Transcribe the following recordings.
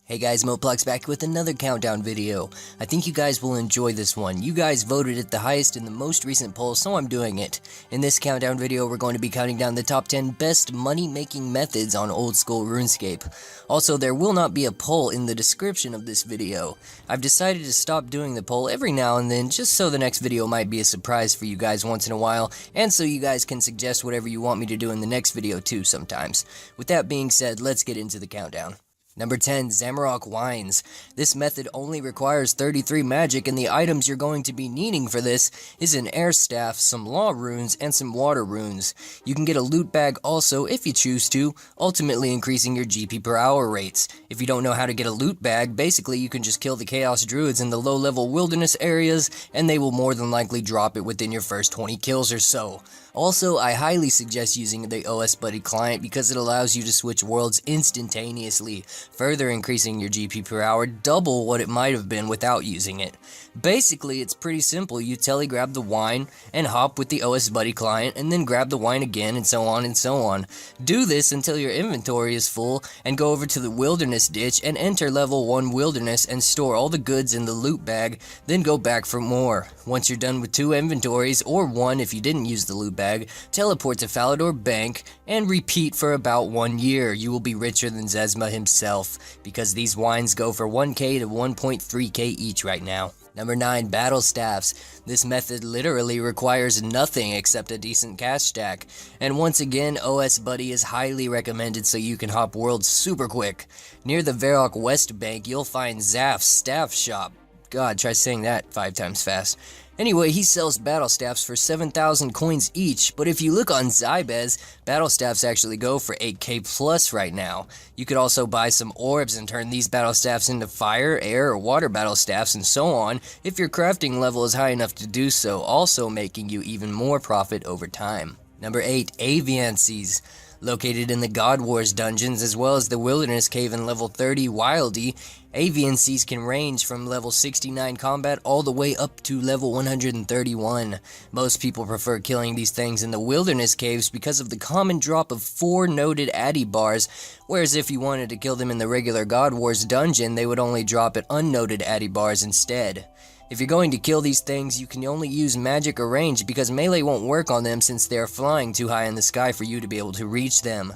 Hey guys, Moplex back with another countdown video. I think you guys will enjoy this one. You guys voted it the highest in the most recent poll, so I'm doing it. In this countdown video, we're going to be counting down the top 10 best money-making methods on old school RuneScape. Also, there will not be a poll in the description of this video. I've decided to stop doing the poll every now and then, just so the next video might be a surprise for you guys once in a while, and so you guys can suggest whatever you want me to do in the next video too sometimes. With that being said, let's get into the countdown. Number 10, Zamorak Wines. This method only requires 33 magic, and the items you're going to be needing for this is an air staff, some law runes, and some water runes. You can get a loot bag also if you choose to, ultimately increasing your GP per hour rates. If you don't know how to get a loot bag, basically you can just kill the Chaos Druids in the low-level wilderness areas, and they will more than likely drop it within your first 20 kills or so. Also, I highly suggest using the OS Buddy client because it allows you to switch worlds instantaneously, further increasing your GP per hour double what it might have been without using it. Basically, it's pretty simple. You telegrab the wine and hop with the OS Buddy client and then grab the wine again and so on and so on. Do this until your inventory is full and go over to the wilderness ditch and enter level 1 wilderness and store all the goods in the loot bag, then go back for more. Once you're done with 2 inventories, or 1 if you didn't use the loot bag, teleport to Falador Bank and repeat for about 1 year. You will be richer than Zezma himself, because these wines go for 1k to 1.3k each right now. Number 9, Battle Staffs. This method literally requires nothing except a decent cash stack. And once again, OS Buddy is highly recommended so you can hop worlds super quick. Near the Varrock West Bank, you'll find Zaf's Staff Shop. God, try saying that 5 times fast. Anyway, he sells battle staffs for 7,000 coins each, but if you look on Zybez, battle staffs actually go for 8k plus right now. You could also buy some orbs and turn these battle staffs into fire, air, or water battle staffs and so on if your crafting level is high enough to do so, also making you even more profit over time. Number 8, Aviancies. Located in the God Wars dungeons as well as the Wilderness Cave in level 30 Wildy, Aviancies can range from level 69 combat all the way up to level 131. Most people prefer killing these things in the Wilderness Caves because of the common drop of 4 noted Addy bars, whereas if you wanted to kill them in the regular God Wars dungeon, they would only drop at unnoted Addy bars instead. If you're going to kill these things, you can only use magic or range because melee won't work on them since they're flying too high in the sky for you to be able to reach them.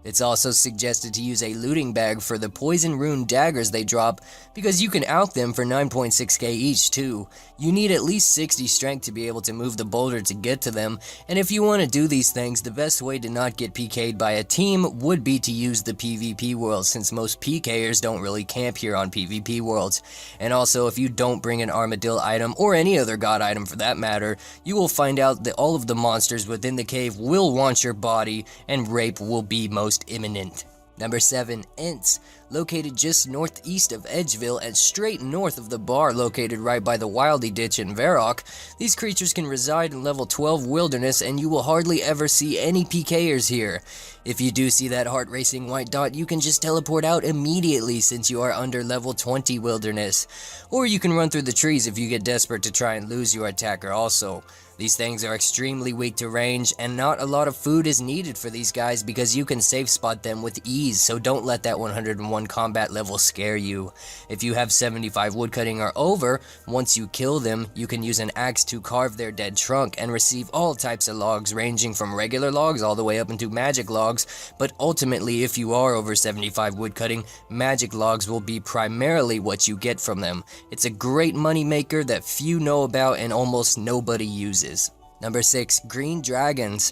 It's also suggested to use a looting bag for the poison rune daggers they drop because you can out them for 9.6k each too. You need at least 60 strength to be able to move the boulder to get to them, and if you want to do these things, the best way to not get PK'd by a team would be to use the PvP worlds since most PKers don't really camp here on PvP worlds. And also, if you don't bring an armadillo item or any other god item for that matter, you will find out that all of the monsters within the cave will want your body and rape will be most imminent. Number 7, Ents. Located just northeast of Edgeville and straight north of the bar located right by the Wildy Ditch in Varrock, these creatures can reside in level 12 Wilderness and you will hardly ever see any PKers here. If you do see that heart-racing white dot, you can just teleport out immediately since you are under level 20 Wilderness. Or you can run through the trees if you get desperate to try and lose your attacker also. These things are extremely weak to range, and not a lot of food is needed for these guys because you can safe spot them with ease, so don't let that 101 combat level scare you. If you have 75 woodcutting or over, once you kill them, you can use an axe to carve their dead trunk and receive all types of logs ranging from regular logs all the way up into magic logs, but ultimately if you are over 75 woodcutting, magic logs will be primarily what you get from them. It's a great money maker that few know about and almost nobody uses. Number 6, Green Dragons.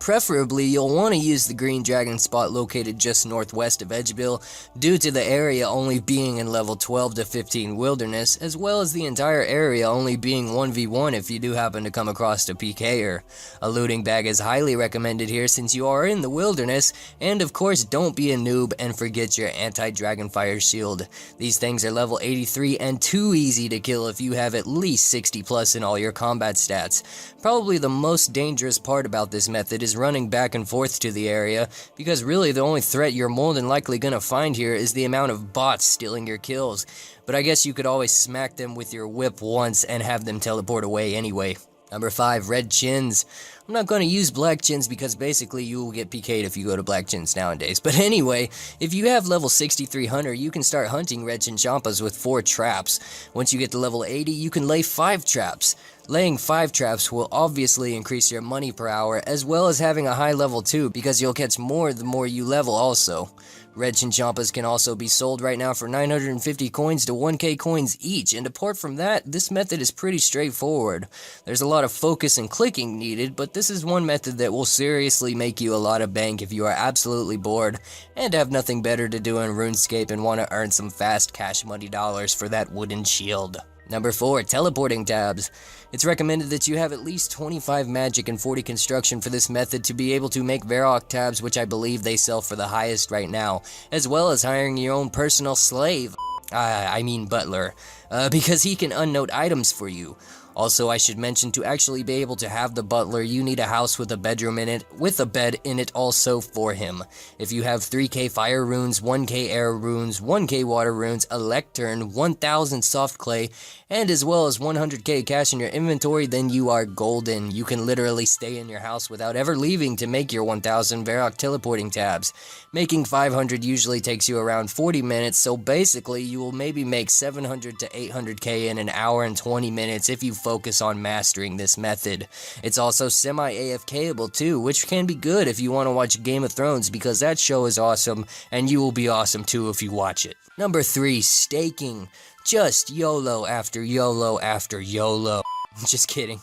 Preferably, you'll want to use the Green Dragon spot located just northwest of Edgeville, due to the area only being in level 12 to 15 Wilderness, as well as the entire area only being 1v1 if you do happen to come across a PKer. A looting bag is highly recommended here since you are in the Wilderness, and of course don't be a noob and forget your anti-dragonfire shield. These things are level 83 and too easy to kill if you have at least 60 plus in all your combat stats. Probably the most dangerous part about this method is running back and forth to the area, because really the only threat you're more than likely gonna find here is the amount of bots stealing your kills, but I guess you could always smack them with your whip once and have them teleport away anyway. Number 5, red chins. I'm not going to use black chins because basically you will get PK'd if you go to black chins nowadays. But anyway, if you have level 63 hunter, you can start hunting red chinchompas with 4 traps. Once you get to level 80, you can lay 5 traps. Laying 5 traps will obviously increase your money per hour, as well as having a high level too, because you'll catch more the more you level also. Red chinchompas can also be sold right now for 950 coins to 1k coins each, and apart from that, this method is pretty straightforward. There's a lot of focus and clicking needed, but this is one method that will seriously make you a lot of bank if you are absolutely bored and have nothing better to do in RuneScape and want to earn some fast cash money dollars for that wooden shield. Number 4, teleporting tabs. It's recommended that you have at least 25 magic and 40 construction for this method to be able to make Varrock tabs, which I believe they sell for the highest right now, as well as hiring your own personal slave, I mean butler, because he can unnote items for you. Also, I should mention, to actually be able to have the butler, you need a house with a bedroom in it, with a bed in it also for him. If you have 3k fire runes, 1k air runes, 1k water runes, a lectern, 1000 soft clay, and as well as 100k cash in your inventory, then you are golden. You can literally stay in your house without ever leaving to make your 1000 Varrock teleporting tabs. Making 500 usually takes you around 40 minutes, so basically you will maybe make 700 to 800k in an hour and 20 minutes if you focus on mastering this method. It's also semi-AFKable too, which can be good if you want to watch Game of Thrones, because that show is awesome, and you will be awesome too if you watch it. Number 3, staking. Just YOLO after YOLO after YOLO. Just kidding.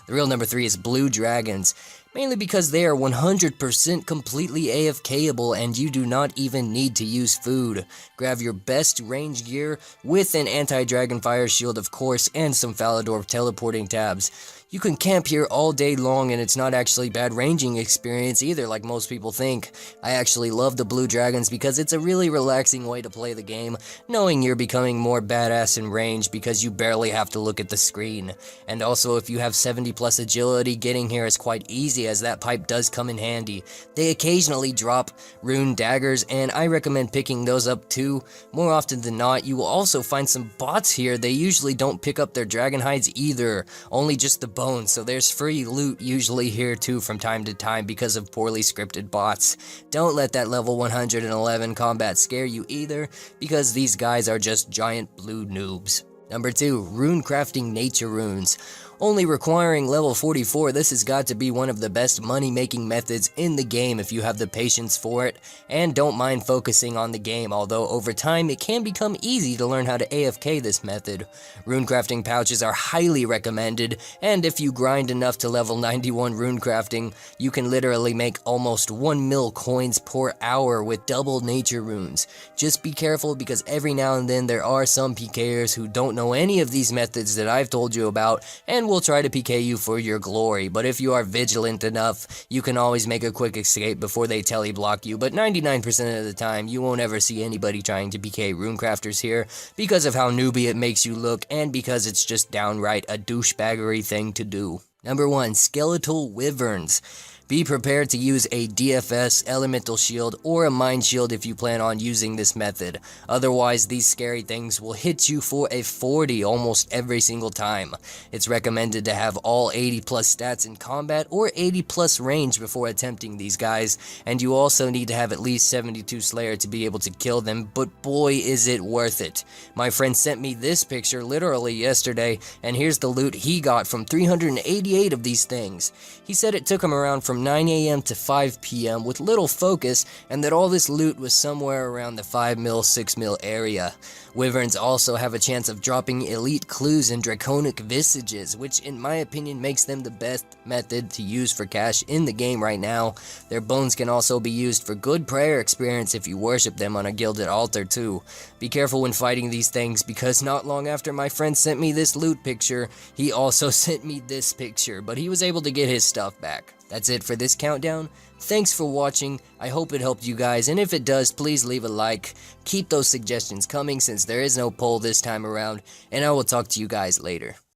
The real number 3 is blue dragons. Mainly because they are 100% completely AFKable and you do not even need to use food. Grab your best range gear with an anti-dragon fire shield of course, and some Falador teleporting tabs. You can camp here all day long and it's not actually bad ranging experience either like most people think. I actually love the blue dragons because it's a really relaxing way to play the game, knowing you're becoming more badass in range because you barely have to look at the screen. And also if you have 70 plus agility, getting here is quite easy as that pipe does come in handy. They occasionally drop rune daggers and I recommend picking those up too. More often than not, you will also find some bots here. They usually don't pick up their dragon hides either, only just the bones, so there's free loot usually here too from time to time because of poorly scripted bots. Don't let that level 111 combat scare you either, because these guys are just giant blue noobs. Number 2, rune crafting nature runes. Only requiring level 44, this has got to be one of the best money-making methods in the game if you have the patience for it, and don't mind focusing on the game, although over time it can become easy to learn how to AFK this method. Rune crafting pouches are highly recommended, and if you grind enough to level 91 rune crafting, you can literally make almost 1 mil coins per hour with double nature runes. Just be careful because every now and then there are some PKers who don't know any of these methods that I've told you about, and will try to PK you for your glory, but if you are vigilant enough, you can always make a quick escape before they teleblock you, but 99% of the time, you won't ever see anybody trying to PK runecrafters here, because of how newbie it makes you look, and because it's just downright a douchebaggery thing to do. Number 1, skeletal wyverns. Be prepared to use a DFS, elemental shield, or a mind shield if you plan on using this method. Otherwise, these scary things will hit you for a 40 almost every single time. It's recommended to have all 80 plus stats in combat or 80 plus range before attempting these guys, and you also need to have at least 72 Slayer to be able to kill them, but boy is it worth it. My friend sent me this picture literally yesterday, and here's the loot he got from 388 of these things. He said it took him around from 9 AM to 5 PM with little focus, and that all this loot was somewhere around the 5 mil, 6 mil area. Wyverns also have a chance of dropping elite clues and draconic visages, which in my opinion makes them the best method to use for cash in the game right now. Their bones can also be used for good prayer experience if you worship them on a gilded altar too. Be careful when fighting these things, because not long after my friend sent me this loot picture, he also sent me this picture, but he was able to get his stuff back. That's it for this countdown. Thanks for watching. I hope it helped you guys, and if it does, please leave a like. Keep those suggestions coming since there is no poll this time around, and I will talk to you guys later.